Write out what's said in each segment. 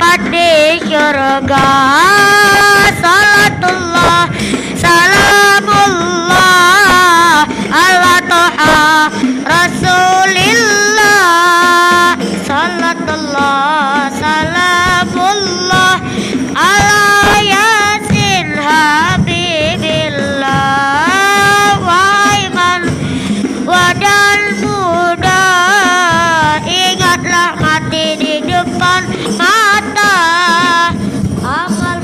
tempat di surga. Salatullah salamullah ala toha rasulillah. Salatullah salamullah ala yasin habibillah. Wahai man wadan muda, ingatlah mati di depan mata. Amal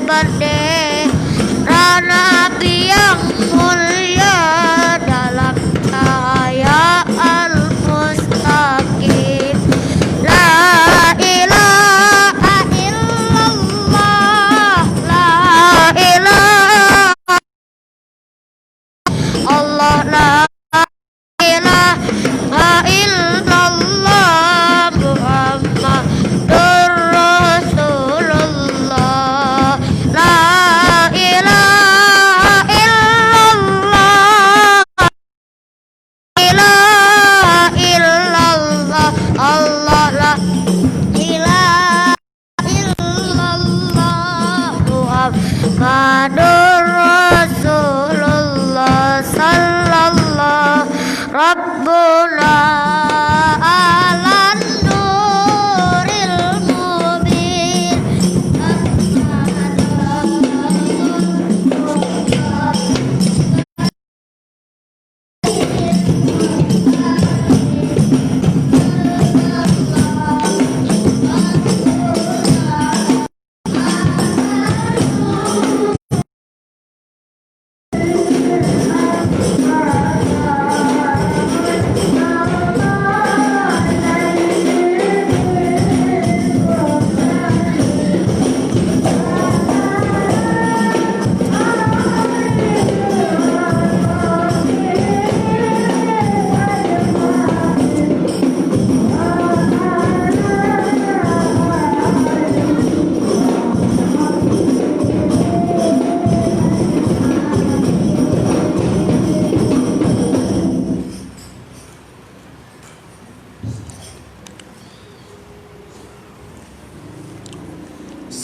bendera Nabi yang mulia dalam cahaya al-mustaqim. La ilaha illallah, la ilaha Allah, la ilaha illallah Muhammadur Rasulullah. La ilaha illallah, ilaha illallah Allah, la ilaha illallah Muhammadur Rasulullah sallallahu Rabbuna alan nuril mubin.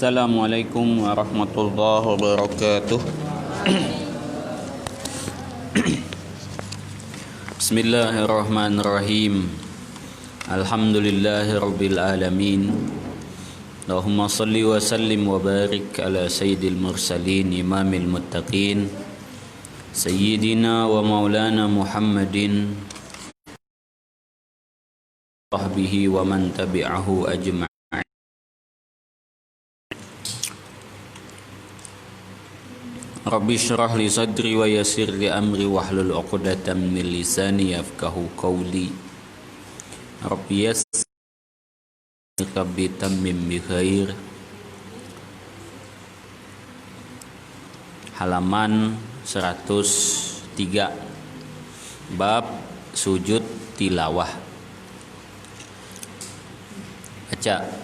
Assalamualaikum warahmatullahi wabarakatuh. Bismillahirrahmanirrahim. Alhamdulillahi rabbil alamin. Allahumma salli wa sallim wa barik ala sayyidil mursalin imamil muttaqin sayyidina wa maulana Muhammadin sahbihi wa man tabi'ahu ajma'in. Rabbi syrah li sadri wa yassir li amri wahlul 'uqdatam min lisani yafqahu qawli. Rabbi yassir bi tammim bi khair. Halaman 103 bab sujud tilawah. Baca.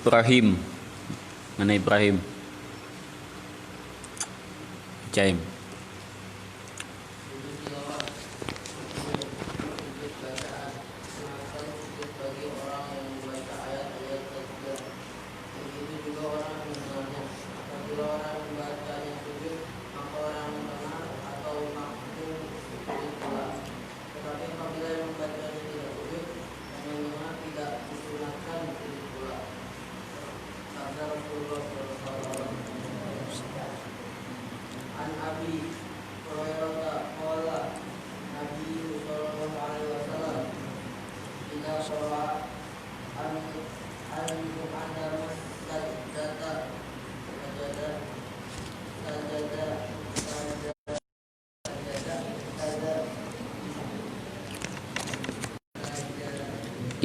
Ibrahim, mana Ibrahim? Jaim.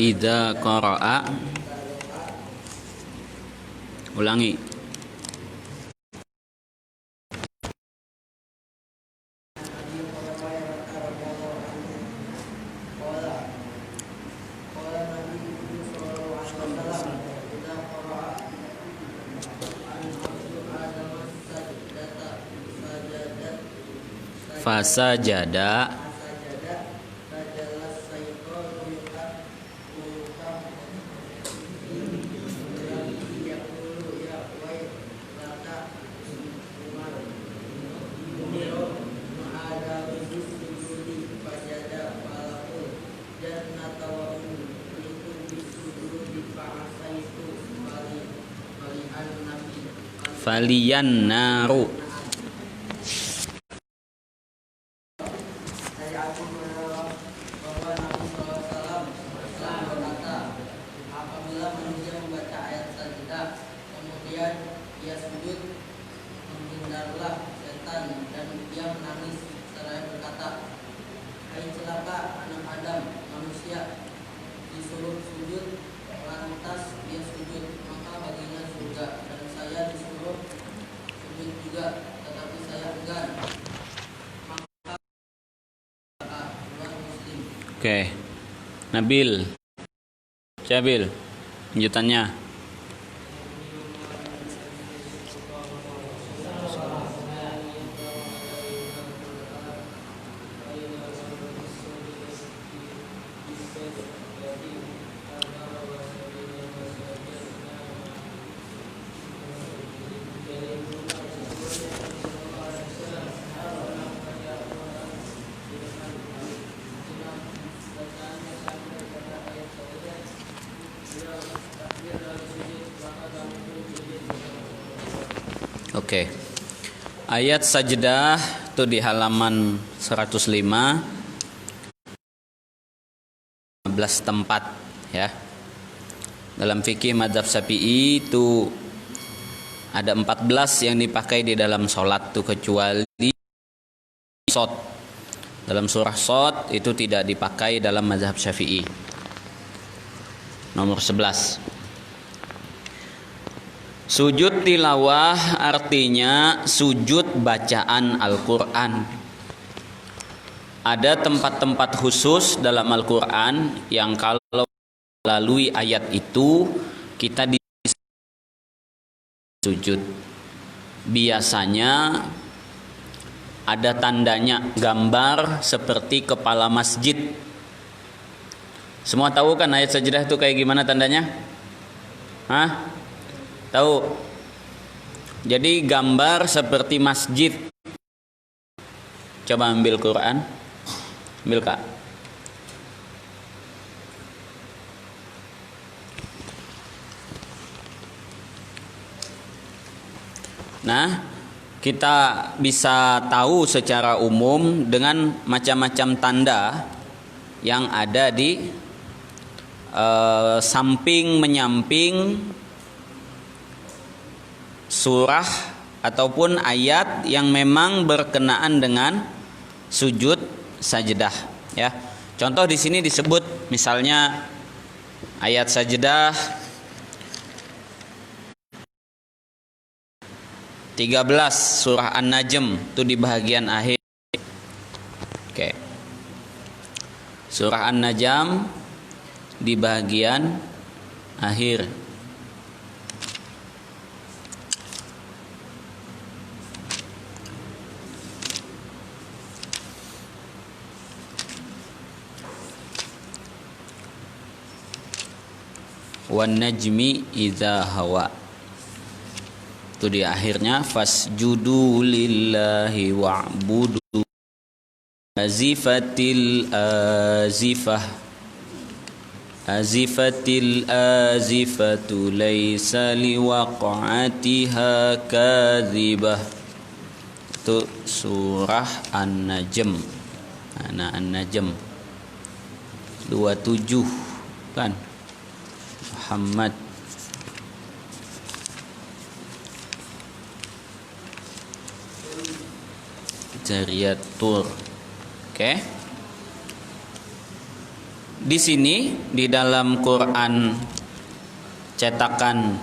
Idza qara'a, ulangi. Fasajada faliyan naru. Oke, Nabil, Jabil, lanjutannya. Oke. Ayat sajdah itu di halaman 105 15 tempat ya. Dalam fikih madzhab Syafi'i itu ada 14 yang dipakai di dalam sholat tuh, kecuali shot. Dalam surah Shot itu tidak dipakai dalam mazhab Syafi'i. Nomor 11. Sujud tilawah artinya sujud bacaan Al-Quran. Ada tempat-tempat khusus dalam Al-Quran yang kalau melalui ayat itu kita sujud. Biasanya ada tandanya, gambar seperti kepala masjid. Semua tahu kan ayat sajdah itu kayak gimana tandanya? Hah? Tahu? Jadi gambar seperti masjid. Coba ambil Quran. Ambil Kak. Nah, kita bisa tahu secara umum dengan macam-macam tanda yang ada di samping menyamping surah ataupun ayat yang memang berkenaan dengan sujud sajdah ya. Contoh di sini disebut misalnya ayat sajdah 13 surah An-Najm itu di bagian akhir. Oke. Surah An-Najm di bagian akhir. Wan najmi idza hawa. Itu di akhirnya fasjudu lillahi wa'budu. Azifatil azifah. Azifatil azifatu laisa liwaq'atiha kadzibah. Itu surah An-Najm. Nah, An-Najm 27 kan? Muhammad. Jariyatur. Oke. Di sini di dalam Quran cetakan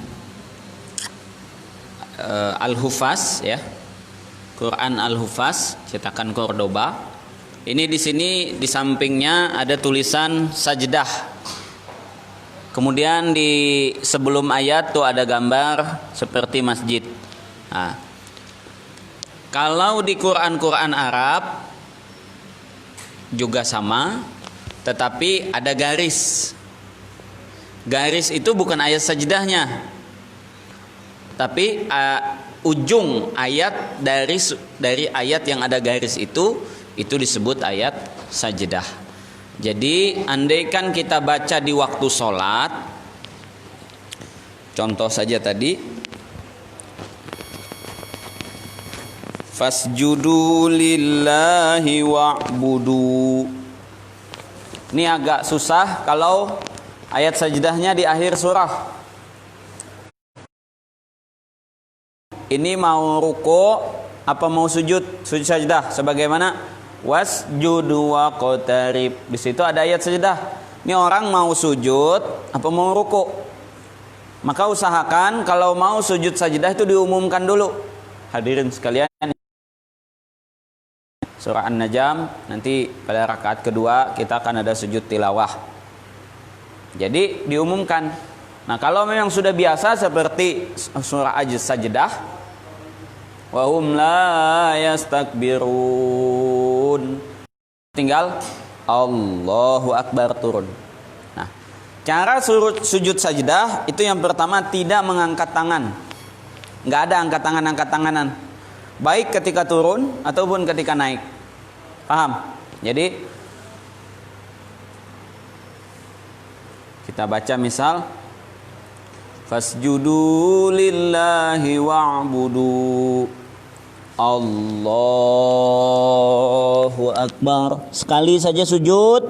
Al-Hufaz ya. Quran Al-Hufaz cetakan Cordoba. Ini di sini di sampingnya ada tulisan sajdah. Kemudian di sebelum ayat tuh ada gambar seperti masjid. Nah, kalau di Quran Arab juga sama, tetapi ada garis. Garis itu bukan ayat sajdahnya, tapi ujung ayat dari ayat yang ada garis itu disebut ayat sajdah. Jadi andaikan kita baca di waktu sholat, contoh saja tadi Fasjudu lillahi wa'budu. Ini agak susah kalau ayat sajdahnya di akhir surah. Ini mau ruku apa mau sujud? Sujud sajdah sebagaimana wasjudu waqtarib. Di situ ada ayat sajdah. Ini orang mau sujud apa mau ruku? Maka usahakan kalau mau sujud sajdah itu diumumkan dulu. Hadirin sekalian, surah An-Najm nanti pada rakaat kedua kita akan ada sujud tilawah. Jadi diumumkan. Nah, kalau memang sudah biasa seperti surah As-Sajdah, wa hum la yastakbirun, tinggal Allahu Akbar turun. Nah, cara sujud sajdah itu yang pertama tidak mengangkat tangan. Enggak ada angkat tanganan. Baik ketika turun ataupun ketika naik. Paham? Jadi kita baca misal fasjudu lillahi wa'budu. Allahu Akbar. Sekali saja sujud,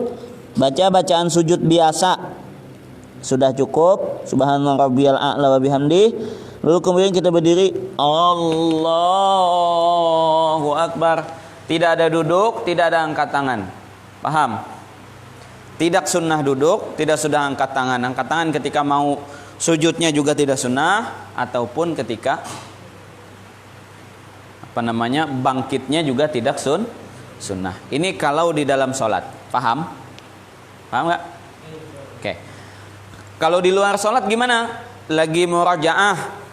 baca bacaan sujud biasa. Sudah cukup. Subhana rabbiyal a'la wa bihamdi. Lalu kemudian kita berdiri, Allahu Akbar. Tidak ada duduk, tidak ada angkat tangan. Paham? Tidak sunnah duduk, tidak sudah angkat tangan. Angkat tangan ketika mau sujudnya juga tidak sunnah, ataupun ketika bangkitnya juga tidak sunnah. Ini kalau di dalam sholat. Paham? Paham nggak? Oke. Kalau di luar sholat gimana? Lagi murajaah,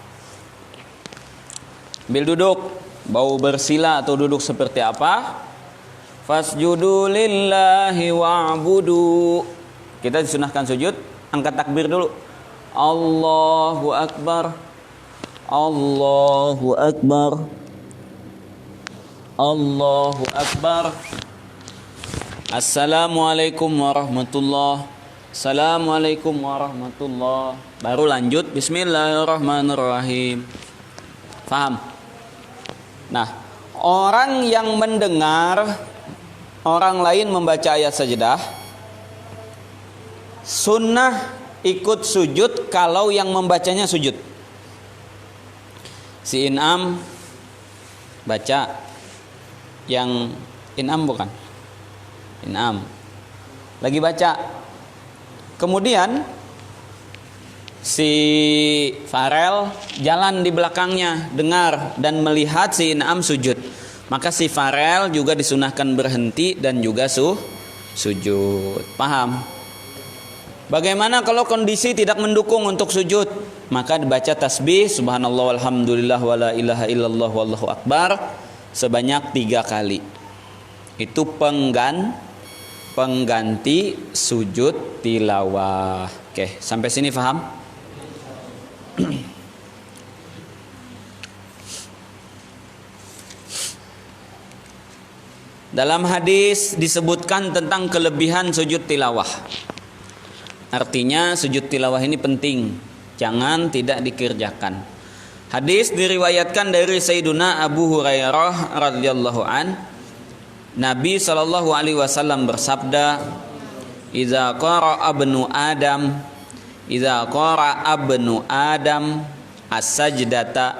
ambil duduk, bau bersila atau duduk seperti apa? Fasjudu lillahi wa'budu. Kita disunahkan sujud, angkat takbir dulu. Allahu Akbar. Allahu Akbar. Allahu Akbar. Assalamualaikum warahmatullahi. Assalamualaikum warahmatullahi. Baru lanjut bismillahirrahmanirrahim. Paham? Nah, orang yang mendengar orang lain membaca ayat sajdah, sunnah ikut sujud kalau yang membacanya sujud. Si In'am baca, yang In'am bukan? In'am lagi baca. Kemudian si Farel jalan di belakangnya, dengar dan melihat si In'am sujud. Maka si Farel juga disunahkan berhenti dan juga sujud. Paham? Bagaimana kalau kondisi tidak mendukung untuk sujud? Maka dibaca tasbih subhanallah walhamdulillah wala ilaha illallah wallahu akbar sebanyak 3 kali. Itu pengganti sujud tilawah. Oke, sampai sini paham? Dalam hadis disebutkan tentang kelebihan sujud tilawah. Artinya sujud tilawah ini penting, jangan tidak dikerjakan. Hadis diriwayatkan dari Sayyiduna Abu Hurairah radhiyallahu an. Nabi sallallahu alaihi wasallam bersabda, "Idza qara'a ibnu Adam as-sajdata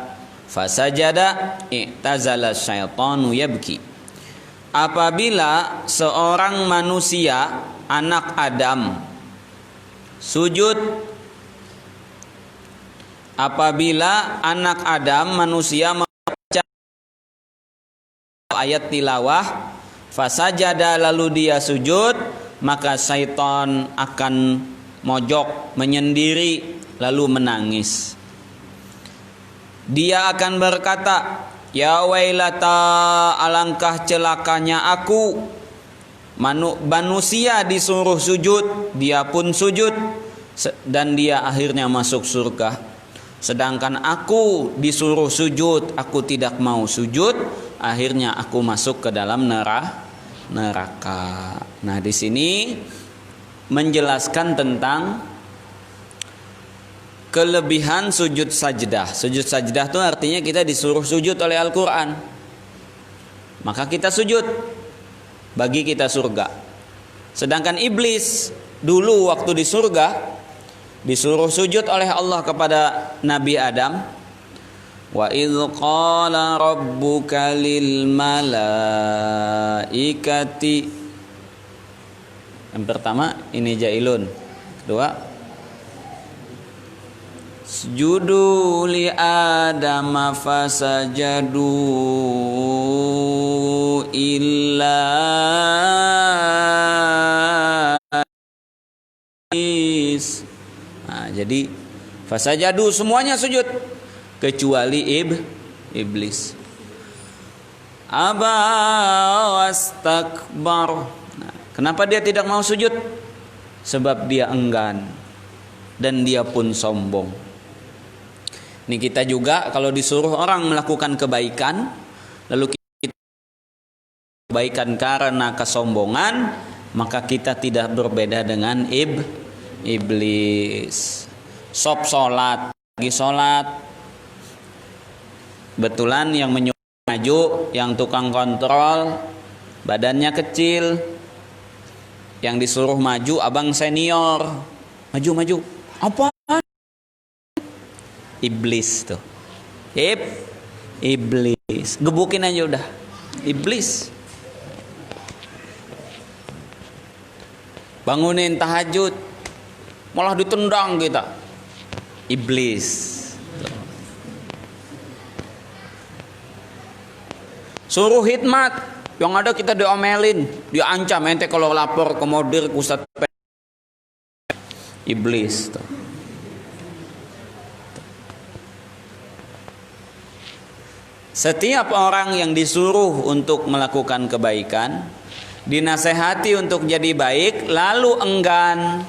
fasajada i'tazala syaitanu yabki." Apabila seorang manusia, anak Adam, sujud, apabila anak Adam manusia membaca ayat tilawah, fasajada lalu dia sujud, maka syaitan akan mojok, menyendiri, lalu menangis. Dia akan berkata, "Ya wailata, alangkah celakanya aku. Manusia disuruh sujud, dia pun sujud, dan dia akhirnya masuk surga. Sedangkan aku disuruh sujud, aku tidak mau sujud, akhirnya aku masuk ke dalam neraka." Nah, di sini menjelaskan tentang kelebihan sujud sajdah. Sujud sajdah itu artinya kita disuruh sujud oleh Al-Quran. maka kita sujud, bagi kita surga. Sedangkan iblis dulu waktu di surga disuruh sujud oleh Allah kepada Nabi Adam. Wa idz qala rabbuka lil malaikati. Yang pertama ini jailun. Kedua sujudu li Adam fasajadu illa iblis. Nah, jadi fasajadu semuanya sujud kecuali iblis. Aba wastakbar. Nah, kenapa dia tidak mau sujud? Sebab dia enggan dan dia pun sombong. Ini kita juga kalau disuruh orang melakukan kebaikan lalu kita kebaikan karena kesombongan, maka kita tidak berbeda dengan iblis. Sop sholat, lagi sholat betulan yang menyuruh maju, yang tukang kontrol badannya kecil, yang disuruh maju abang senior, maju apa? Iblis tuh, iblis, gebukin aja udah, iblis. Bangunin tahajud malah ditendang kita, iblis. Suruh khidmat, yang ada kita diomelin, diancam, ente kalau lapor ke modir ke Ustadz iblis tuh. Setiap orang yang disuruh untuk melakukan kebaikan, dinasehati untuk jadi baik, lalu enggan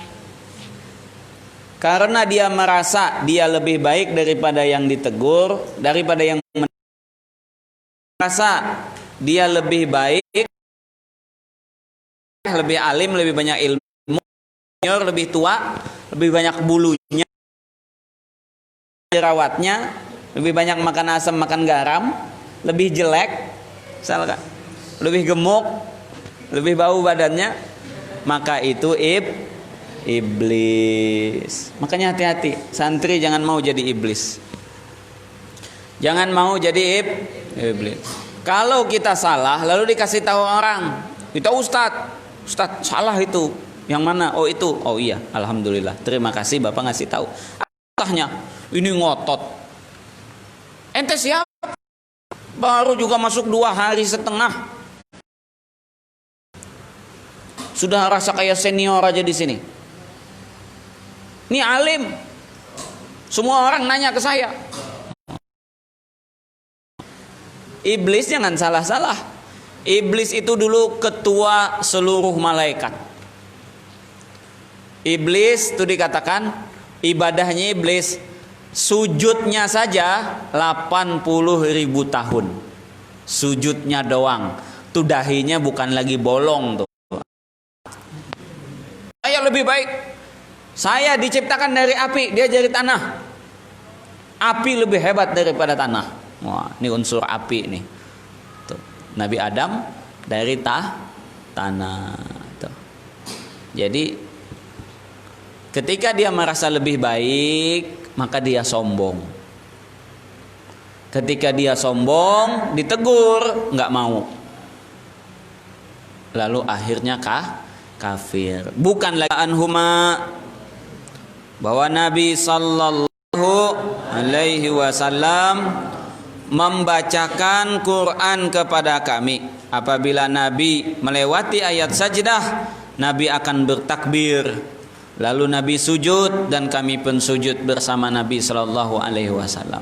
karena dia merasa dia lebih baik daripada yang ditegur, daripada yang merasa dia lebih baik, lebih alim, lebih banyak ilmu, lebih tua, lebih banyak bulunya, jerawatnya, lebih banyak makan asam, makan garam, lebih jelek, misalkan, lebih gemuk, lebih bau badannya, maka itu iblis. Makanya hati-hati, santri jangan mau jadi iblis. Jangan mau jadi iblis. Kalau kita salah lalu dikasih tahu orang, kita Ustadz salah itu. Yang mana? Oh itu. Oh iya, alhamdulillah. Terima kasih Bapak ngasih tahu. Salahnya ini ngotot. Ente siapa? Baru juga masuk 2 hari setengah. Sudah rasa kayak senior aja di sini. Ini alim. Semua orang nanya ke saya. Iblis jangan salah-salah. Iblis itu dulu ketua seluruh malaikat. Iblis itu dikatakan ibadahnya iblis sujudnya saja 80.000 tahun. Sujudnya doang. Tuh dahinya bukan lagi bolong tuh. Saya lebih baik. Saya diciptakan dari api, dia dari tanah. Api lebih hebat daripada tanah. Wah, ini unsur api nih. Tuh. Nabi Adam dari tanah. Tuh. Jadi ketika dia merasa lebih baik, maka dia sombong. Ketika dia sombong, ditegur, nggak mau. Lalu akhirnya kafir. Bukan lagi anhuma bahwa Nabi sallallahu alaihi wasallam membacakan Quran kepada kami. Apabila Nabi melewati ayat sajdah, Nabi akan bertakbir. Lalu Nabi sujud dan kami pun sujud bersama Nabi sallallahu alaihi wasallam.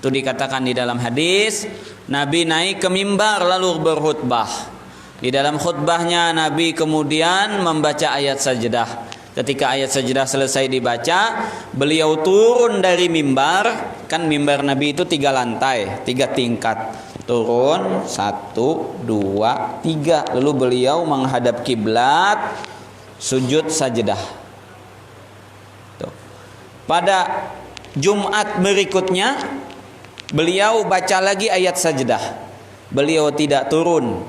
Itu dikatakan di dalam hadis, Nabi naik ke mimbar lalu berkhutbah. Di dalam khutbahnya Nabi kemudian membaca ayat sajdah. Ketika ayat sajdah selesai dibaca, beliau turun dari mimbar. Kan mimbar Nabi itu 3 lantai, 3 tingkat. Turun 1, 2, 3. Lalu beliau menghadap kiblat, sujud sajdah. Tuh. Pada Jumat berikutnya, beliau baca lagi ayat sajdah. beliau tidak turun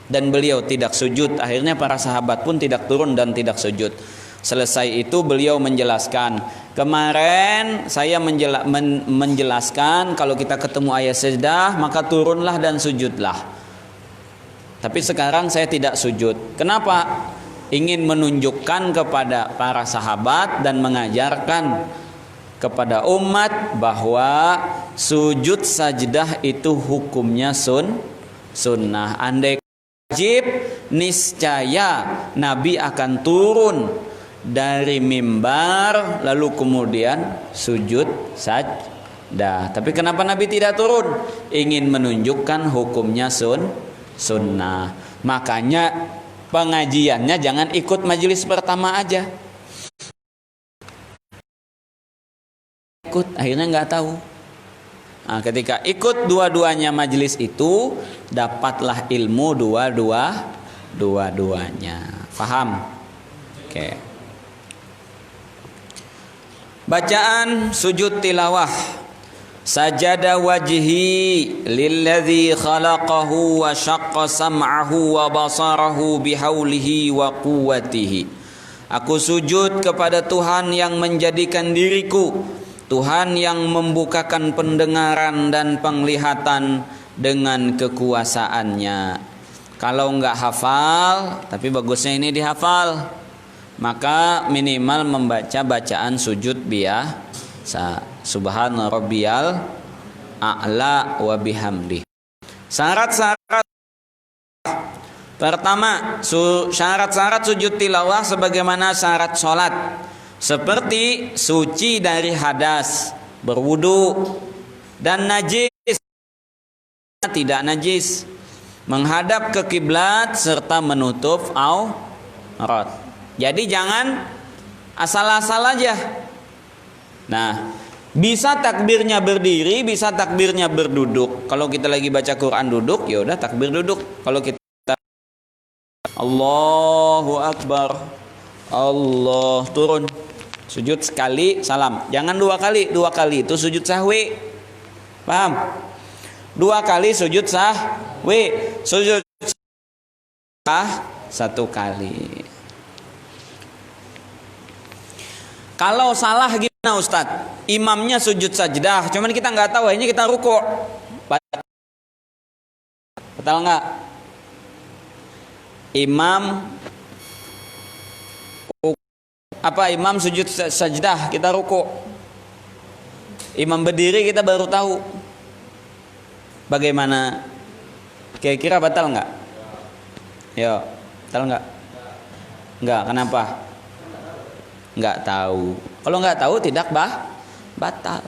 dan beliau tidak sujud. Akhirnya para sahabat pun tidak turun dan tidak sujud. Selesai itu beliau menjelaskan, kemarin saya menjelaskan kalau kita ketemu ayat sajdah maka turunlah dan sujudlah. Tapi sekarang saya tidak sujud. Kenapa? Ingin menunjukkan kepada para sahabat dan mengajarkan kepada umat bahwa sujud sajdah itu hukumnya sunnah. Andai wajib, niscaya Nabi akan turun dari mimbar lalu kemudian sujud sajdah. Tapi kenapa Nabi tidak turun? Ingin menunjukkan hukumnya sunnah. Makanya pengajiannya jangan ikut majelis pertama aja. Ikut akhirnya nggak tahu. Nah, ketika ikut dua-duanya majelis itu dapatlah ilmu dua-duanya. Faham? Oke. Bacaan sujud tilawah. Sajada wajhi lilladzi khalaqahu wa syaqqa sam'ahu wa basarahu bihaulihi wa quwwatihi. Aku sujud kepada Tuhan yang menjadikan diriku, Tuhan yang membukakan pendengaran dan penglihatan dengan kekuasaannya. Kalau enggak hafal, tapi bagusnya ini dihafal, maka minimal membaca bacaan sujud biasa. Subhana rabbiyal a'la wa bihamdi. Syarat-syarat pertama, syarat-syarat sujud tilawah sebagaimana syarat sholat, seperti suci dari hadas, berwudu, dan najis tidak najis, menghadap ke kiblat serta menutup aurat. Jadi jangan asal-asal aja. Nah, bisa takbirnya berdiri, bisa takbirnya berduduk. Kalau kita lagi baca Quran duduk, ya udah takbir duduk. Kalau kita Allahu Akbar, Allah turun, sujud sekali, salam. Jangan dua kali itu sujud sahwi. Paham? Dua kali sujud sahwi, sujud satu kali. Kalau salah gimana Ustadz? Imamnya sujud sajdah, cuman kita nggak tahu, akhirnya kita rukuk. Betul nggak? Imam sujud sajdah, kita rukuk. Imam berdiri kita baru tahu. Bagaimana? Kira-kira batal nggak? Yo, batal nggak? Nggak. Kenapa? Nggak tahu. Kalau nggak tahu tidak batal.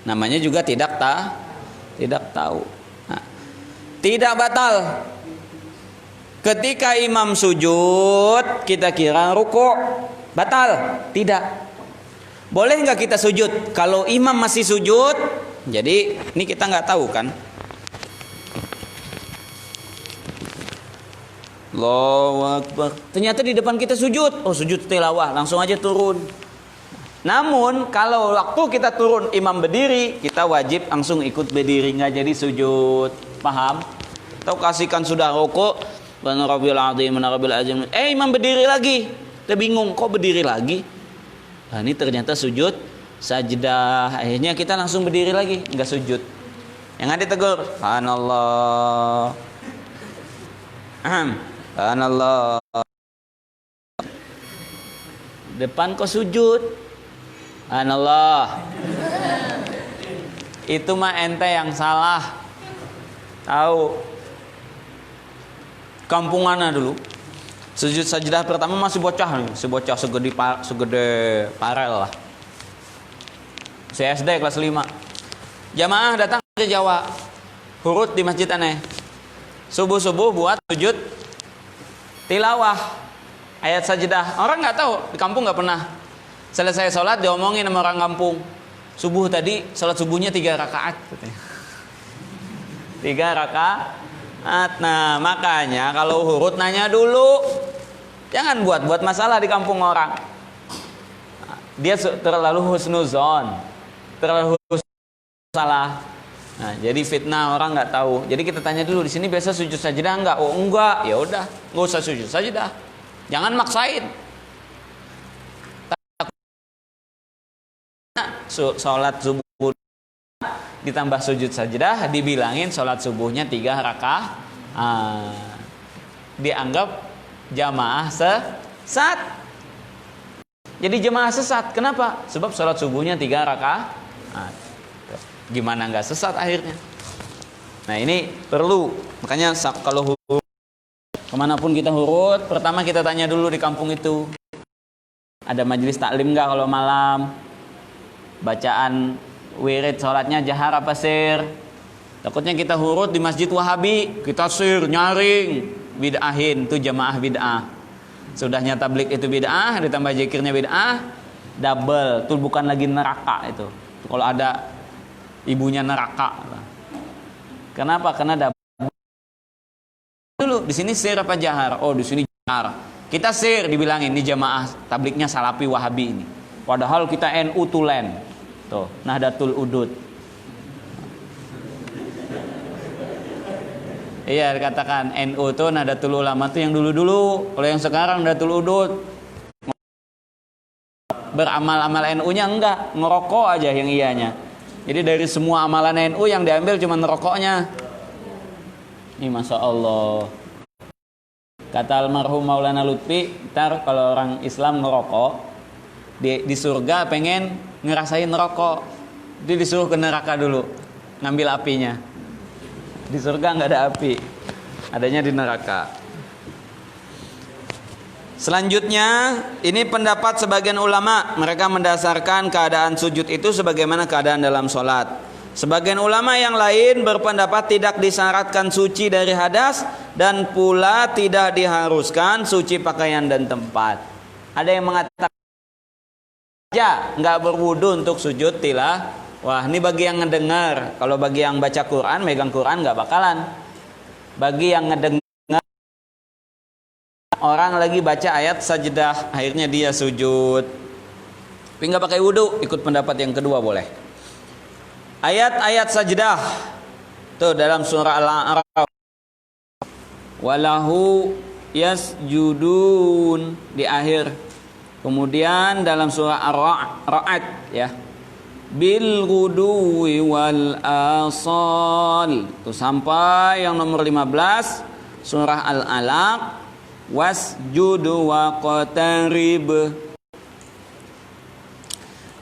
Namanya juga tidak tahu. Nah, tidak batal. Ketika imam sujud kita kira rukuk, batal? Tidak. Boleh nggak kita sujud? Kalau imam masih sujud, jadi ini kita nggak tahu kan? Allahu Akbar. Ternyata di depan kita sujud. Oh, sujud tilawah, langsung aja turun. Namun kalau waktu kita turun imam berdiri, kita wajib langsung ikut berdiri, nggak jadi sujud. Paham? Tahu kasihkan sudah rukuk, Subhana rabbiyal azim, imam berdiri lagi. Kita bingung, kok berdiri lagi? Nah, ini ternyata sujud sajdah. Akhirnya kita langsung berdiri lagi, nggak sujud. Yang ada tegur, subhanallah. Subhanallah. Depan kok sujud? Subhanallah. Itu mah ente yang salah. Tahu? Kampungannya dulu. Sujud sajdah pertama masih bocah nih, sebocah segede parel lah. Saya SD kelas 5. Jamaah datang dari Jawa. Hurut di masjid aneh. Subuh-subuh buat sujud tilawah ayat sajdah. Orang nggak tahu, di kampung nggak pernah. Selesai sholat diomongin sama orang kampung, subuh tadi sholat subuhnya 3 rakaat. 3 rakaat. Nah makanya kalau hurut nanya dulu, jangan buat masalah di kampung orang. Dia terlalu husnuzon, terlalu salah. Nah, jadi fitnah orang nggak tahu. Jadi kita tanya dulu, di sini biasa sujud sajdah enggak? Oh enggak, ya udah, nggak usah sujud sajdah. Jangan maksain. Sholat subuh ditambah sujud sajdah, dibilangin sholat subuhnya 3 rakaat. Dianggap jamaah sesat. Jadi jamaah sesat. Kenapa? Sebab sholat subuhnya 3 rakaat. Gimana nggak sesat akhirnya? Nah ini perlu. Makanya kalau hurut, kemanapun kita hurut, pertama kita tanya dulu di kampung itu, ada majelis taklim nggak kalau malam? Bacaan wirid sholatnya jahar apa sir? Takutnya kita hurut di masjid Wahabi, kita sir nyaring, bid'ahin, itu jamaah bid'ah. Sudahnya tablik itu bid'ah, ditambah zikirnya bid'ah, double, itu bukan lagi neraka itu. Kalau ada ibunya neraka. Kenapa? Karena double. Dulu di sini sir apa jahar? Oh di sini jahar. Kita sir dibilangin ini jamaah tabliknya Salafi Wahabi ini. Padahal kita NU Tulen. Tuh, Nahdlatul Udud. Iya dikatakan NU tuh Nahdlatul Ulama tuh yang dulu-dulu. Kalau yang sekarang Nahdlatul Udud. Beramal-amal NU-nya enggak, ngerokok aja yang iyanya. Jadi dari semua amalan NU yang diambil cuma ngerokoknya. Ini Masya Allah. Kata almarhum Maulana Lutfi, ntar kalau orang Islam ngerokok di surga pengen ngerasain ngerokok, dia disuruh ke neraka dulu ngambil apinya. Di surga nggak ada api, adanya di neraka. Selanjutnya, ini pendapat sebagian ulama. Mereka mendasarkan keadaan sujud itu sebagaimana keadaan dalam sholat. Sebagian ulama yang lain berpendapat tidak disyaratkan suci dari hadas dan pula tidak diharuskan suci pakaian dan tempat. Ada yang mengatakan ya nggak berwudu untuk sujud tilah. Wah, ini bagi yang ngedengar. Kalau bagi yang baca Quran, megang Quran nggak bakalan. Bagi yang ngedengar, orang lagi baca ayat sajdah, akhirnya dia sujud, tapi nggak pakai wudu, ikut pendapat yang kedua boleh. Ayat-ayat sajdah tuh dalam surah Al-A'raf, walahu yasjudun di akhir. Kemudian dalam surah Ar-Ra'd ya, bil ghuduwi wal asal. Tuh sampai yang nomor 15 surah Al-Alaq, wasjudu wa qatarib.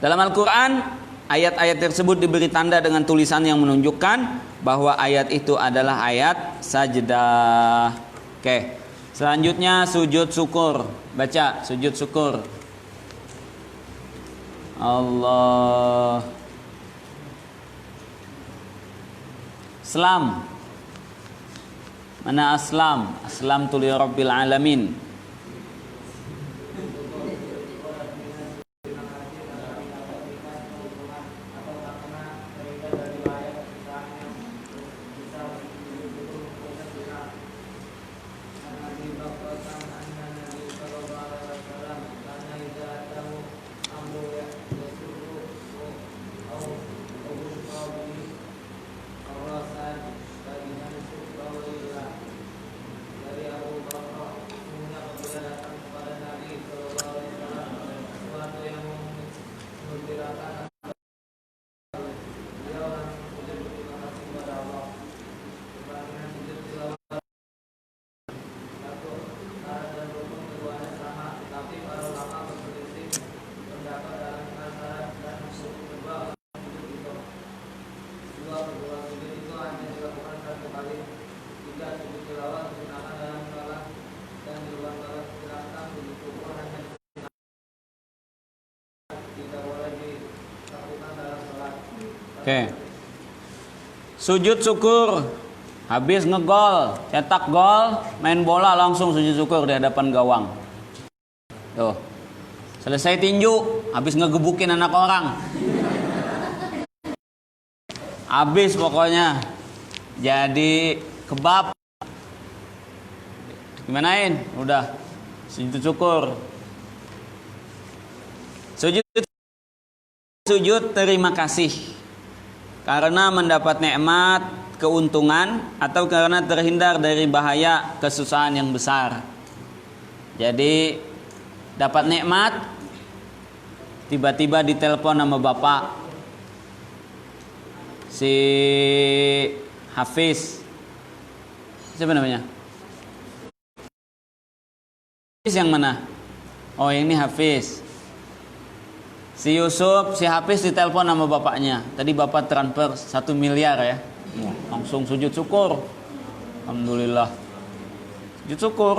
Dalam Al-Quran ayat-ayat tersebut diberi tanda dengan tulisan yang menunjukkan bahwa ayat itu adalah ayat sajdah. Oke, selanjutnya sujud syukur. Baca sujud syukur. Allah Aslam. Mana aslam? Aslam tu li rabbil alamin. Oke. Sujud syukur. Habis ngegol, cetak gol, main bola langsung sujud syukur di hadapan gawang. Tuh. Selesai tinju, habis ngegebukin anak orang. Habis pokoknya. Jadi kebab. Gimanain? Udah. Sujud syukur. Sujud terima kasih. karena mendapat nikmat, keuntungan, atau karena terhindar dari bahaya kesusahan yang besar. Jadi dapat nikmat, tiba-tiba ditelepon sama bapak, si Hafiz, siapa namanya? Hafiz yang mana? Oh, ini Hafiz. Si Yusuf, si Hafiz ditelepon sama bapaknya. Tadi bapak transfer 1 miliar ya. Langsung sujud syukur. Alhamdulillah. Sujud syukur.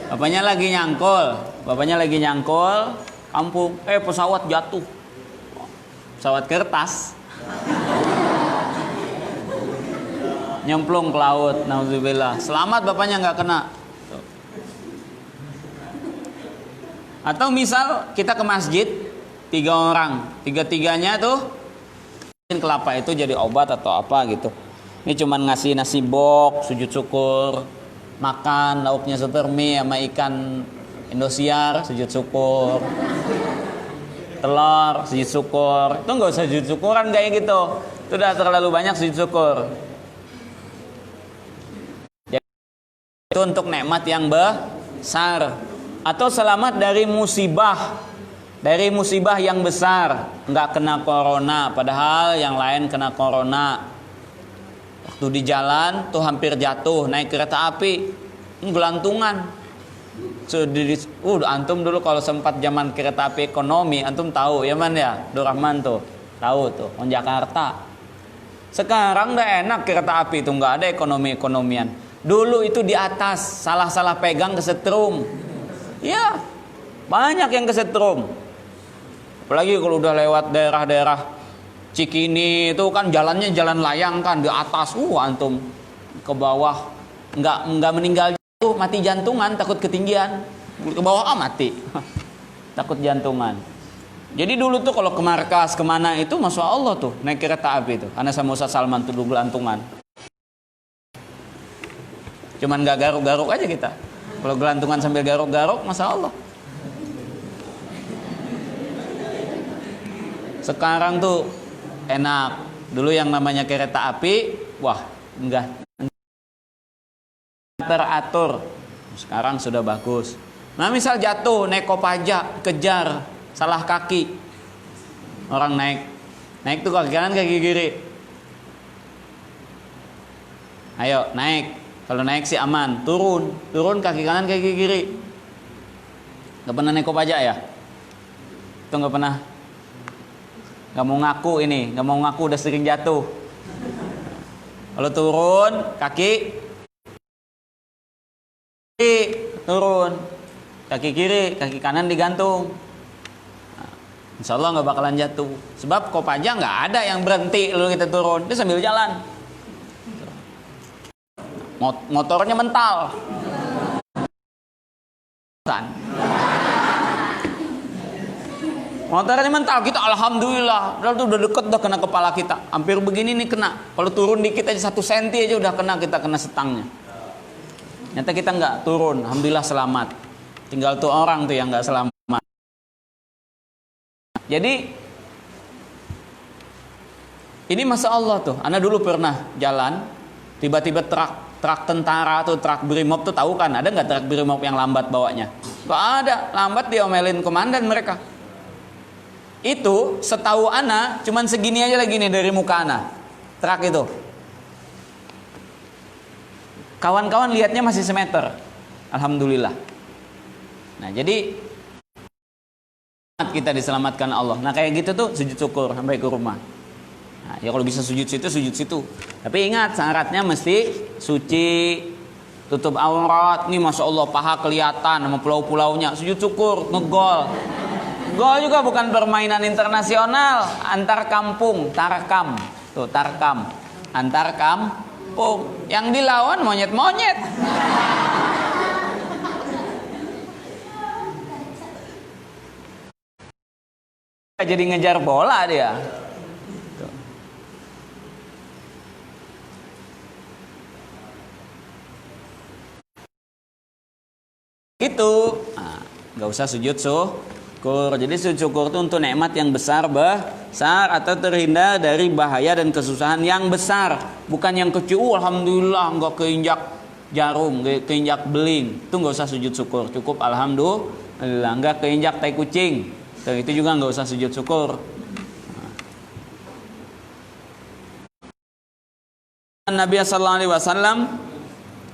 Bapaknya lagi nyangkol. Kampung, pesawat jatuh. Pesawat kertas. Nyemplung ke laut. Nauzubillah. Selamat, bapaknya nggak kena. Atau misal kita ke masjid 3 orang, tiga-tiganya tuh kelapa itu jadi obat atau apa gitu. Ini cuman ngasih nasi bok, sujud syukur, makan lauknya seter mie sama ikan Indosiar, sujud syukur, telur, sujud syukur. Itu nggak usah sujud syukuran kayak gitu. Itu udah terlalu banyak sujud syukur. Jadi, itu untuk nikmat yang besar. Atau selamat dari musibah yang besar, nggak kena corona, padahal yang lain kena corona. Waktu di jalan tuh hampir jatuh, naik kereta api, gelantungan. Antum dulu kalau sempat zaman kereta api ekonomi, antum tahu ya man ya, Durrahman tuh, tahu tuh, on Jakarta. Sekarang udah enak kereta api itu, nggak ada ekonomian. Dulu itu di atas, salah pegang kesetrum. Ya, banyak yang kesetrum. Apalagi kalau udah lewat daerah-daerah Cikini itu kan jalannya jalan layang kan, di atas, antum ke bawah nggak meninggal jatuh, mati jantungan, takut ketinggian. Ke bawah mati. Takut jantungan. Jadi dulu tuh kalau ke markas kemana itu, masya Allah tuh naik kereta api tuh. Karena sama Ustaz Salman tuh dulu gelantungan. Cuman nggak garuk-garuk aja kita. Kalau gelantungan sambil garuk-garuk, masya Allah. Sekarang tuh enak. Dulu yang namanya kereta api, enggak teratur. Sekarang sudah bagus. Nah, misal jatuh, naik Kopaja, kejar, salah kaki. Orang naik tuh kaki kanan, kaki kiri. Ayo naik. Kalau naik sih aman, turun kaki kanan kaki kiri. Gak pernah naik Kopaja ya? Itu gak pernah. Gak mau ngaku udah sering jatuh. Kalau turun kaki turun, kaki kiri, kaki kanan digantung. Insya Allah gak bakalan jatuh. Sebab Kopaja gak ada yang berhenti lalu kita turun, dia sambil jalan. Motornya mental. Motornya mental, kita alhamdulillah. Padahal tuh udah deket, udah kena kepala kita. Hampir begini nih kena. Kalau turun dikit aja 1 senti aja udah kita kena setangnya. Nyata kita nggak turun, alhamdulillah selamat. Tinggal tuh orang tuh yang nggak selamat. Jadi ini masya Allah tuh. Ana dulu pernah jalan, tiba-tiba truk tentara atau truk brimob tuh, tahu kan? Ada nggak truk brimob yang lambat bawanya? Nggak ada, lambat diomelin komandan mereka. Itu setahu ana cuman segini aja lagi nih dari muka ana, truk itu. Kawan-kawan lihatnya masih semeter, alhamdulillah. Nah jadi kita diselamatkan Allah. Nah kayak gitu tuh sujud syukur sampai ke rumah. Nah, ya kalau bisa sujud situ. Tapi ingat syaratnya mesti suci, tutup aurat. Nih masya Allah paha kelihatan sama pulau-pulaunya. Sujud syukur, ngegol. Gol juga bukan permainan internasional, antar kampung, tarkam. Tuh tarkam, antar kampung. Yang dilawan monyet-monyet. Jadi ngejar bola dia. Itu nggak usah sujud syukur. Jadi sujud syukur itu untuk nikmat yang besar atau terhindar dari bahaya dan kesusahan yang besar, bukan yang kecil. Alhamdulillah nggak keinjak jarum, nggak keinjak beling, itu nggak usah sujud syukur. Cukup alhamdulillah. Nggak keinjak tai kucing, itu juga nggak usah sujud syukur. Nabi sallallahu alaihi wasallam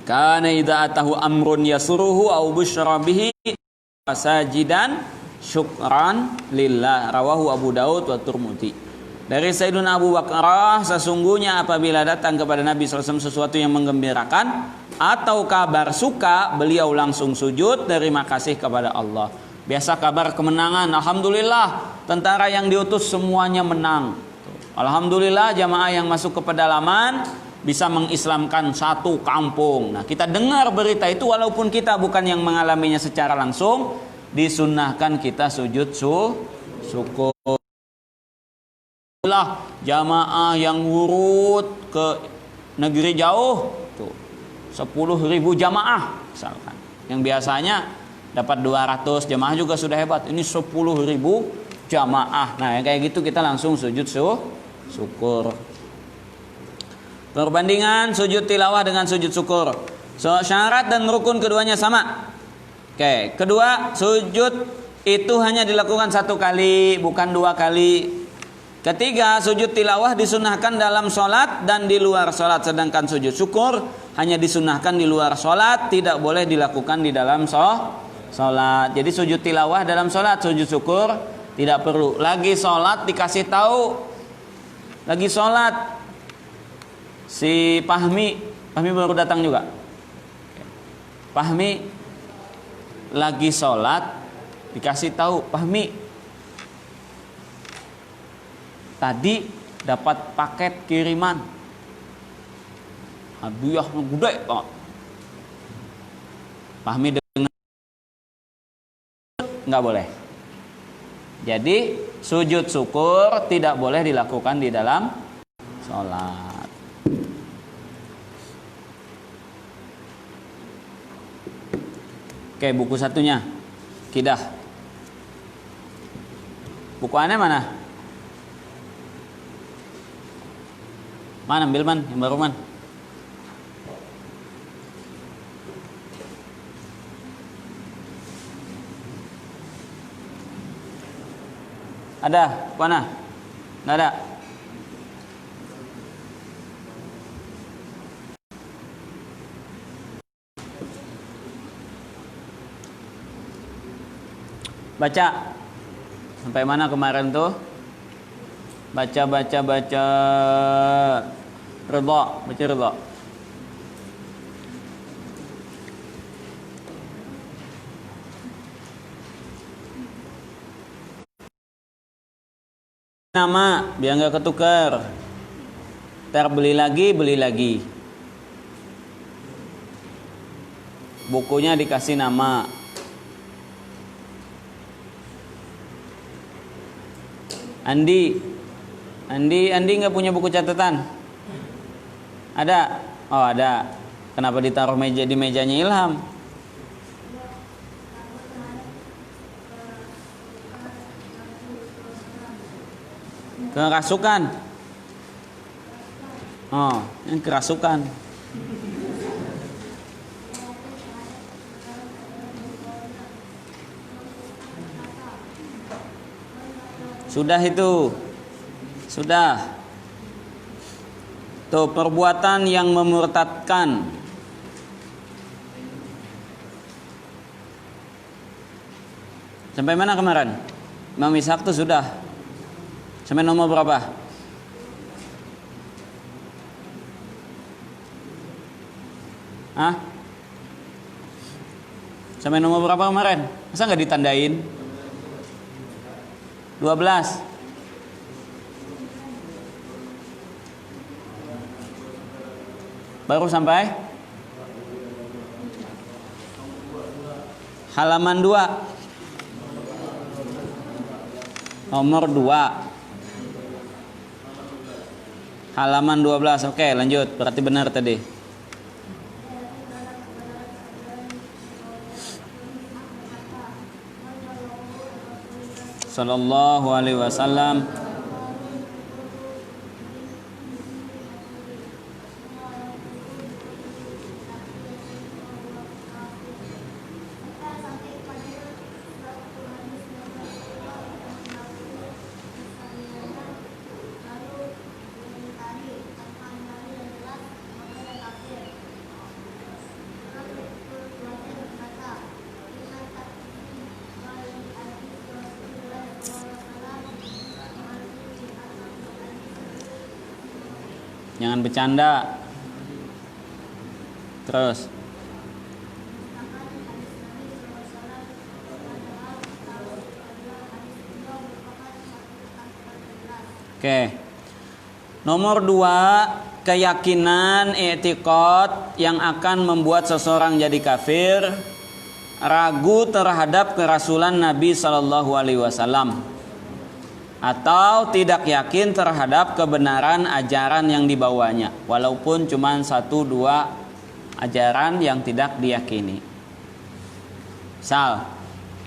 kana idza atahu amrun yasuruhu aw busyra bihi sajidan syukran lillah, rawahu Abu Daud wa Tirmidzi. Dari Sayyidina Abu Bakrah, sesungguhnya apabila datang kepada Nabi SAW sesuatu yang menggembirakan atau kabar suka, beliau langsung sujud terima kasih kepada Allah. Biasa kabar kemenangan, alhamdulillah tentara yang diutus semuanya menang. Alhamdulillah jamaah yang masuk ke pedalaman bisa mengislamkan satu kampung. Nah, kita dengar berita itu walaupun kita bukan yang mengalaminya secara langsung, disunnahkan kita sujud syukur. Jamaah yang wurud ke negeri jauh tuh 10.000 jamaah misalkan, yang biasanya dapat 200 jamaah juga sudah hebat, ini 10.000 jamaah. Nah, yang kayak gitu kita langsung sujud syukur. Perbandingan sujud tilawah dengan sujud syukur. Syarat dan rukun keduanya sama. Oke, kedua, sujud itu hanya dilakukan 1 kali, bukan 2 kali. Ketiga, sujud tilawah disunahkan dalam sholat dan di luar sholat. Sedangkan sujud syukur hanya disunahkan di luar sholat, tidak boleh dilakukan di dalam sholat. Jadi sujud tilawah dalam sholat, sujud syukur tidak perlu. Lagi sholat dikasih tahu, lagi sholat, si Fahmi baru datang juga. Fahmi lagi sholat dikasih tahu, Fahmi tadi dapat paket kiriman hadiah gede banget. Fahmi dengan nggak boleh. Jadi sujud syukur tidak boleh dilakukan di dalam sholat. Oke, buku satunya Kidah. Buku aneh mana? Mana ambil man, yang baru man. Ada, mana? Nggak ada. Baca. Sampai mana kemarin tuh? Baca. Ridha, baca ridha. Nama biar nggak ketukar. Ntar beli lagi. Bukunya dikasih nama. Andi nggak punya buku catatan? Ada? Oh ada. Kenapa ditaruh di mejanya Ilham? Kerasukan. Oh, yang kerasukan. Sudah itu. Sudah. Tuh, perbuatan yang memurtadkan. Sampai mana kemarin? Imam Ishaq tuh sudah. Sampai nomor berapa? Hah? Sampai nomor berapa kemarin? Masa nggak ditandain? 12. Baru sampai halaman 2. Nomor 2. Halaman 12. Oke, lanjut. Berarti benar tadi. sallallahu alaihi wasallam. Jangan bercanda. Terus. Oke. Nomor 2, keyakinan i'tiqad yang akan membuat seseorang jadi kafir, ragu terhadap kerasulan Nabi sallallahu alaihi wasallam, atau tidak yakin terhadap kebenaran ajaran yang dibawanya, walaupun cuma 1-2 ajaran yang tidak diyakini. Misal,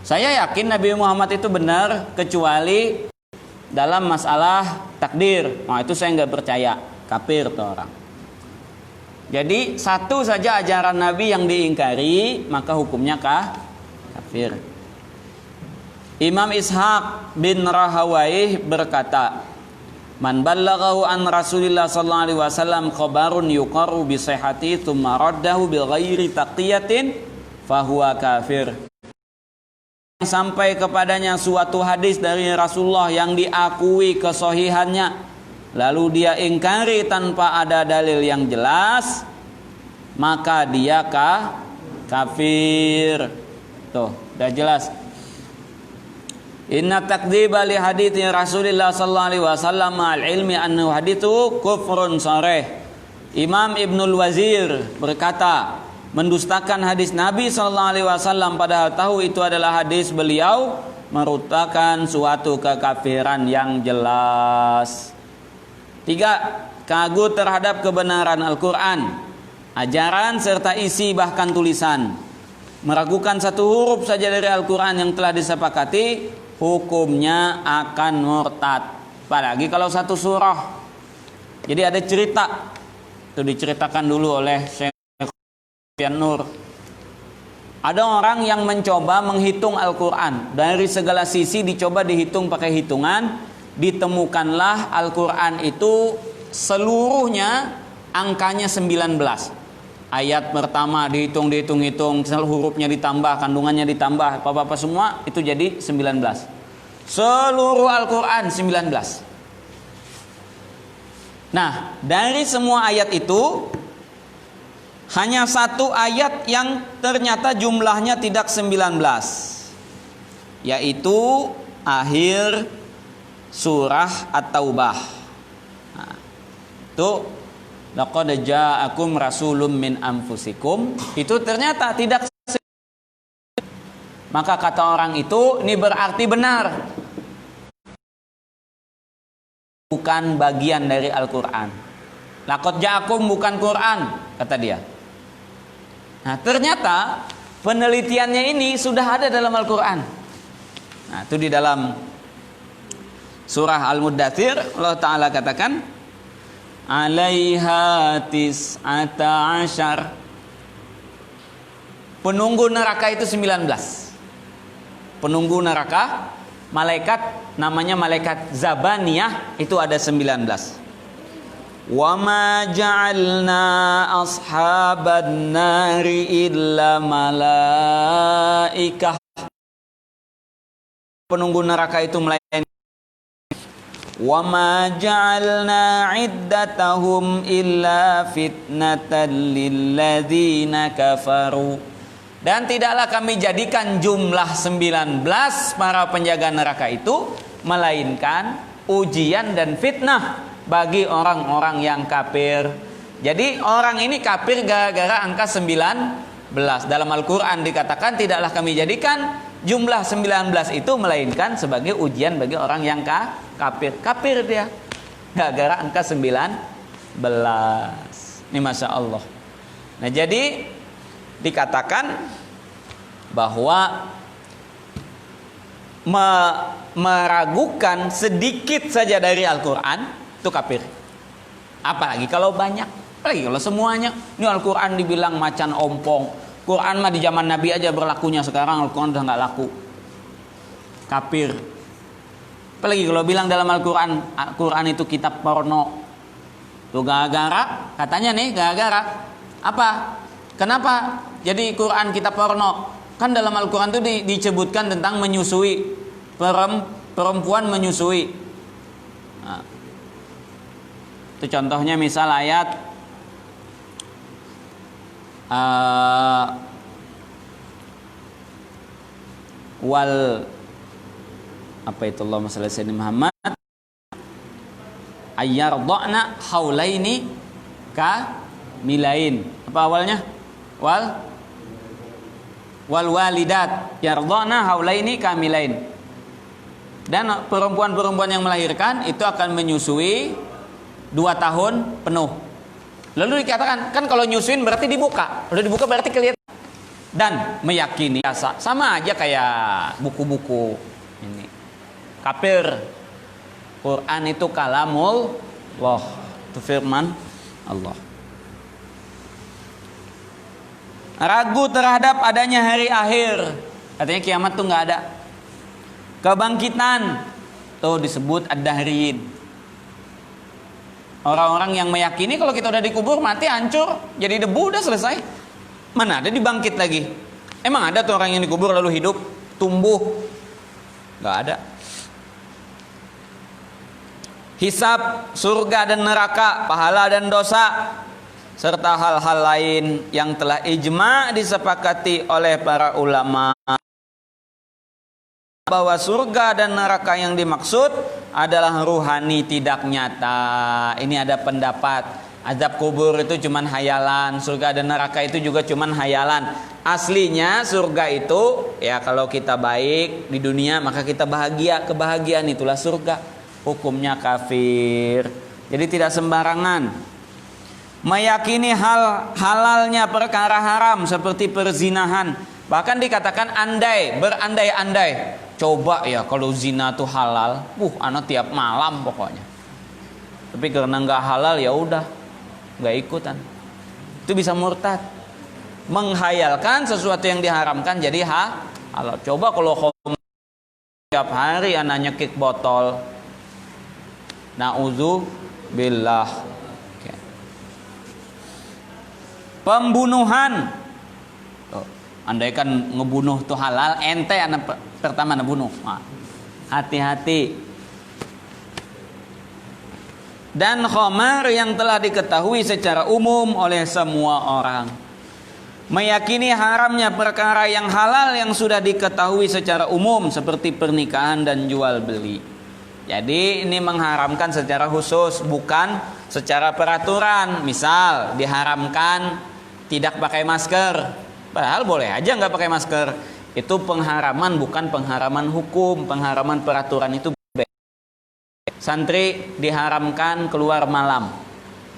saya yakin Nabi Muhammad itu benar kecuali dalam masalah takdir. Nah, itu saya nggak percaya, kafir tuh orang. Jadi satu saja ajaran Nabi yang diingkari, maka hukumnya kafir. Imam Ishaq bin Rahawayh berkata, "Man ballaghahu an Rasulillah sallallahu alaihi wasallam khabarun yuqarru bi sihhati tsumma raddahu bi ghairi taqiyatin fahuwa kafir." Sampai kepadanya suatu hadis dari Rasulullah yang diakui kesohihannya, lalu dia ingkari tanpa ada dalil yang jelas, maka dia kafir. Tuh, udah jelas. Inna takdziba li hadithi Rasulillah sallallahu alaihi wasallam al ilmi annahu hadithu kufrun sarih. Imam Ibnul Wazir berkata, mendustakan hadis Nabi sallallahu alaihi wasallam padahal tahu itu adalah hadis beliau merupakan suatu kekafiran yang jelas. 3, kagum terhadap kebenaran Al-Qur'an, ajaran serta isi bahkan tulisan. Meragukan satu huruf saja dari Al-Qur'an yang telah disepakati, hukumnya akan murtad. Apalagi kalau satu surah. Jadi ada cerita, itu diceritakan dulu oleh Syekh Nur. Ada orang yang mencoba menghitung Al-Quran. Dari segala sisi dicoba dihitung pakai hitungan. Ditemukanlah Al-Quran itu seluruhnya angkanya 19. Ayat pertama dihitung, hurufnya ditambah, kandungannya ditambah, apa-apa semua itu jadi 19. Seluruh Al-Quran 19. Nah, dari semua ayat itu hanya satu ayat yang ternyata jumlahnya tidak 19, yaitu akhir surah At-Taubah. Nah, itu laqad ja'akum rasulun min anfusikum, itu ternyata tidak. Maka kata orang itu, ini berarti benar, bukan bagian dari Al-Quran. Laqad ja'akum bukan Quran, kata dia. Nah, ternyata penelitiannya ini sudah ada dalam Al-Quran. Nah, itu di dalam surah Al-Muddathir Allah Ta'ala katakan, alaiha tis'ata asyar. Penunggu neraka itu 19. Penunggu neraka, malaikat namanya malaikat Zabaniyah, itu ada 19. Wa ma ja'alna ashaban nari illa malaikah. Penunggu neraka itu melainkan wa ma ja'alna iddatahum illa fitnatan lilladzina kafaru. Dan tidaklah kami jadikan jumlah 19 para penjaga neraka itu melainkan ujian dan fitnah bagi orang-orang yang kafir. Jadi orang ini kafir gara-gara angka 19. Dalam Al-Quran dikatakan tidaklah kami jadikan jumlah 19 itu melainkan sebagai ujian bagi orang yang kafir. Kafir dia gara-gara angka 19. Ini Masya Allah. Nah, jadi dikatakan bahwa meragukan sedikit saja dari Al-Quran, itu kafir. Apalagi kalau banyak, apalagi kalau semuanya. Ini Al-Quran dibilang macan ompong. Quran mah di zaman Nabi aja berlakunya, sekarang Al-Quran udah nggak laku. Kafir. Apalagi kalau bilang dalam Al-Quran, Al-Quran itu kitab porno. Tuh gara-gara, katanya nih gara-gara apa? Kenapa jadi Quran kitab porno? Kan dalam Al-Quran itu disebutkan tentang menyusui, perempuan menyusui. Nah, itu contohnya misal ayat wal apa itu Allah masalah Sayyidina Muhammad ayyardana haulaini ka milain. Apa awalnya? Wal walidat yardana haulaini kamilain. Dan perempuan-perempuan yang melahirkan itu akan menyusui 2 tahun penuh. Lalu dikatakan, kan kalau nyusuin berarti dibuka. Udah dibuka berarti kelihatan. Dan meyakini sama aja kayak buku-buku ini. Kafir. Quran itu kalamul Allah, itu firman Allah. Ragu terhadap adanya hari akhir, katanya kiamat tuh nggak ada. Kebangkitan tuh disebut ad-dahriyin. Orang-orang yang meyakini kalau kita udah dikubur mati hancur jadi debu udah selesai. Mana ada dibangkit lagi? Emang ada tuh orang yang dikubur lalu hidup tumbuh? Nggak ada. Hisab, surga dan neraka, pahala dan dosa, serta hal-hal lain yang telah ijma disepakati oleh para ulama bahwa surga dan neraka yang dimaksud adalah ruhani tidak nyata. Ini ada pendapat azab kubur itu cuman hayalan, surga dan neraka itu juga cuman hayalan. Aslinya surga itu ya kalau kita baik di dunia maka kita bahagia, kebahagiaan itulah surga. Hukumnya kafir. Jadi tidak sembarangan meyakini halalnya perkara haram seperti perzinahan. Bahkan dikatakan berandai-andai. Coba ya kalau zina tuh halal, anak tiap malam pokoknya. Tapi karena nggak halal ya udah, nggak ikutan. Itu bisa murtad. Menghayalkan sesuatu yang diharamkan jadi halal. Coba kalau tiap hari anak nyekik botol. Na'udzubillah. Okay. Pembunuhan. Andaikan ngebunuh tuh halal, ente anak pertama ngebunuh. Hati-hati. Dan khamar yang telah diketahui secara umum oleh semua orang. Meyakini haramnya perkara yang halal yang sudah diketahui secara umum seperti pernikahan dan jual beli. Jadi ini mengharamkan secara khusus, bukan secara peraturan. Misal diharamkan tidak pakai masker, padahal boleh aja nggak pakai masker. Itu pengharaman, bukan pengharaman hukum. Pengharaman peraturan itu beda. Santri diharamkan keluar malam.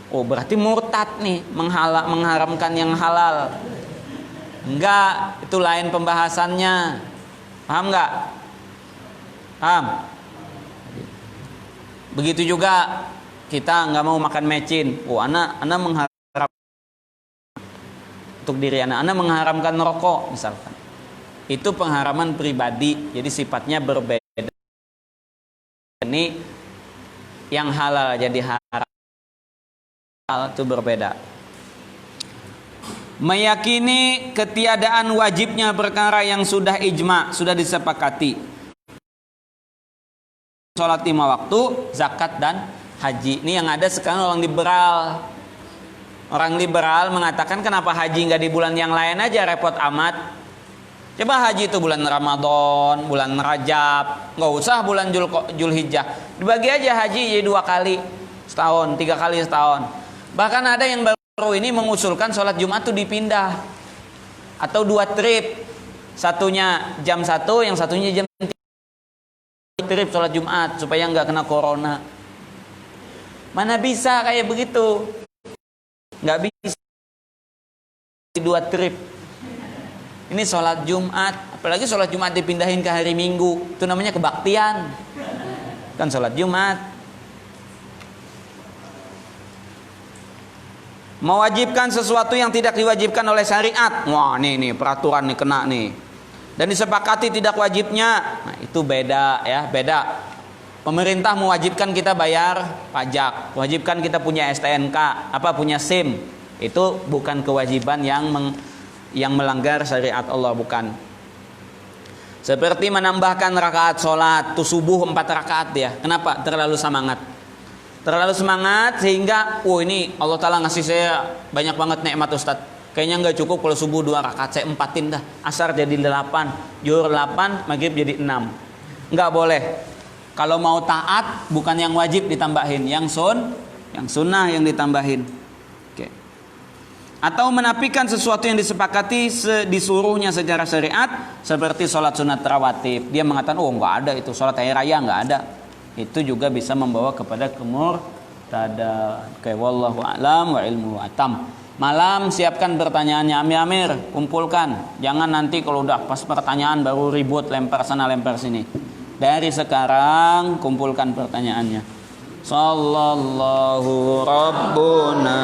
Oh berarti murtad nih, mengharamkan yang halal. Enggak, itu lain pembahasannya. Paham nggak? Paham? Begitu juga kita nggak mau makan mecin. Anak mengharam untuk diri anak mengharamkan rokok misalkan. Itu pengharaman pribadi, jadi sifatnya berbeda. Ini yang halal jadi haram itu berbeda. Meyakini ketiadaan wajibnya perkara yang sudah ijma, sudah disepakati. Sholat 5 waktu, zakat dan haji. Ini yang ada sekarang orang liberal. Orang liberal mengatakan kenapa haji nggak di bulan yang lain aja, repot amat. Coba haji itu bulan Ramadan, bulan Rajab, nggak usah bulan Julhijjah. Dibagi aja haji jadi 2 kali setahun, 3 kali setahun. Bahkan ada yang baru ini mengusulkan sholat Jumat itu dipindah atau 2 trip, satunya jam 1, yang satunya jam 3. Trip sholat Jumat supaya nggak kena corona. Mana bisa kayak begitu? Nggak bisa 2 trip. Ini sholat Jumat Apalagi sholat Jumat dipindahin ke hari Minggu, itu namanya kebaktian. Kan sholat Jumat. Mewajibkan sesuatu yang tidak diwajibkan oleh syariat. Wah, nih peraturan nih kena nih. Dan disepakati tidak wajibnya. Nah, itu beda ya, beda. Pemerintah mewajibkan kita bayar pajak, mewajibkan kita punya STNK, punya SIM. Itu bukan kewajiban yang melanggar syariat Allah, bukan. Seperti menambahkan rakaat sholat, tuh subuh 4 rakaat ya. Kenapa? Terlalu semangat. Terlalu semangat sehingga, ini Allah Ta'ala ngasih saya banyak banget nikmat Ustaz. Kayaknya nggak cukup kalau subuh 2 rakaat, saya empatin dah. Asar jadi 8, zuhur 8, maghrib jadi 6. Nggak boleh. Kalau mau taat, bukan yang wajib ditambahin, yang sunnah yang ditambahin. Oke. Atau menafikan sesuatu yang disepakati disuruhnya secara syariat, seperti sholat sunat rawatib. Dia mengatakan, nggak ada itu, sholat hari raya nggak ada. Itu juga bisa membawa kepada kemurtadan. Kayak wallahu a'lam wa ilmu atam. Malam siapkan pertanyaannya, Amir, kumpulkan. Jangan nanti kalau udah pas pertanyaan baru ribut, lempar sana lempar sini. Dari sekarang kumpulkan pertanyaannya. Sallallahu Rabbuna